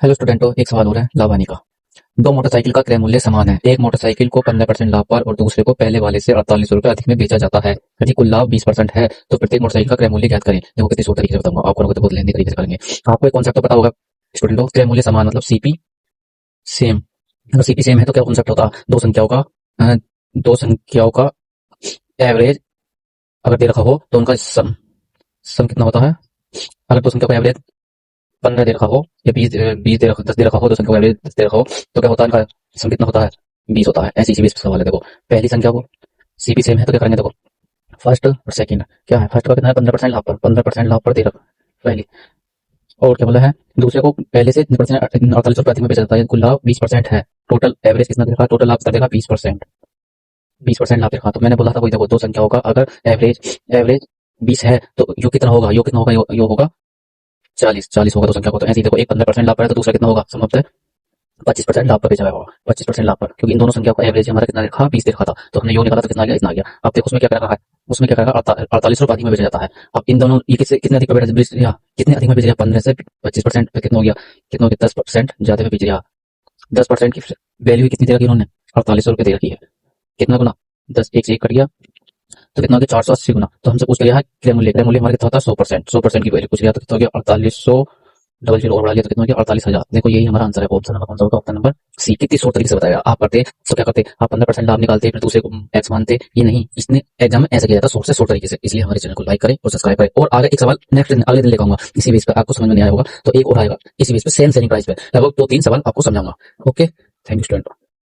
Hello स्टूडेंटों, एक सवाल हो रहा है लावानी का। दो मोटरसाइकिल का क्रय मूल्य समान है। एक मोटरसाइकिल को 15% लाभ पर और दूसरे को पहले वाले से 48 रुपए अधिक में बेचा जाता है। यदि कुल लाभ 20% है तो प्रत्येक मोटरसाइकिल का क्रय मूल्य ज्ञात करें। देखो कितनी छोटे तरीके से बताऊंगा आपको, बहुत लेंदी तरीके से करेंगे। आपको एक कॉन्सेप्ट तो पता होगा स्टूडेंटों, क्रय मूल्य समान मतलब सीपी सेम। अगर सीपी सेम है तो क्या कॉन्सेप्ट होता है, दो संख्याओं का एवरेज अगर दे रखा हो तो उनका सम कितना होता है। अगर दो संख्या का एवरेज 15 दे रखा हो या 20 दे रखा 10 दे रखा हो, दो संख्या को एवरेज 10 दे रखा हो तो क्या होता है, इनका सम कितना होता है, 20 होता है। ऐसी इसी बेस पे सवाल है। देखो पहली संख्या को सीपी सेम है तो क्या करेंगे, देखो फर्स्ट और सेकंड क्या है, फर्स्ट का कितना है 15% लाभ पर, 15% लाभ पर दे रखा पहली, और क्या बोला है दूसरे को पहले से 48 रुपए अधिक में बेचा जाता है। कुल लाभ 20% है। टोटल एवरेज कितना दे रखा, टोटल लाभ कितना देगा 20%, 20% लाभ दे रखा। तो मैंने बोला था वही, देखो दो संख्याओं का अगर एवरेज एवरेज 20 है तो यो कितना होगा, यो कितना होगा, यो होगा 40 होगा दो संख्या को। तो ऐसे ही देखो एक 15% लाभ पर है तो दूसरा कितना होगा, समाप्त है 25% लाभ पर बेचा हुआ होगा, 25% लाभ पर, क्योंकि इन दोनों संख्या का एवरेज हमारा कितना देखा 20 देखा था, तो हमने यो निकाला तो कितना आ गया, इतना आ गया। अब देखो उसमें क्या कर रहा है, उसमें क्या करेगा 48 रुपए अधिक में बेचा जाता है। अब इन दोनों ये कितने अधिक में बेच दिया, कितने अधिक में बेच दिया, 15 से 25% पे कितना हो गया, कितना हो गया 10% ज्यादा में बेच दिया। 10% की वैल्यू कितनी दे रखी इन्होंने, 48 रुपए दे रखी है। कितना गुना, 10 एक से एक कट गया तो कितना हो गया 480 गुना। तो हमसे पूछ लिया है क्रय मूल्य, क्रय मूल्य हमारा कितना होता है 100%, 100% की वैल्यू पूछ लिया तो कितना हो गया 4800, डबल जीरो और बढ़ा लिया तो कितना हो गया 48,000। देखो यही हमारा आंसर है। ऑप्शन नंबर कौन सा होगा, ऑप्शन नंबर सी। कितनी शॉर्ट तरीके से बताया आप करते तो क्या करते, आप 15% लाभ निकालते फिर दूसरे को एक्स मानते, ये नहीं, इसने एग्जाम में ऐसा किया जाता शॉर्ट से शॉर्ट तरीके से। इसलिए हमारे चैनल को लाइक करें और सब्सक्राइब करें। और आगे एक सवाल नेक्स्ट दिन अगले दिन लेकर आऊंगा इसी बेस पर, आपको समझ में नहीं आया होगा तो एक और आएगा इसी बेस पर सेम सेलिंग प्राइस पे, लगभग 2-3 सवाल आपको समझाऊंगा। Okay, thank you student.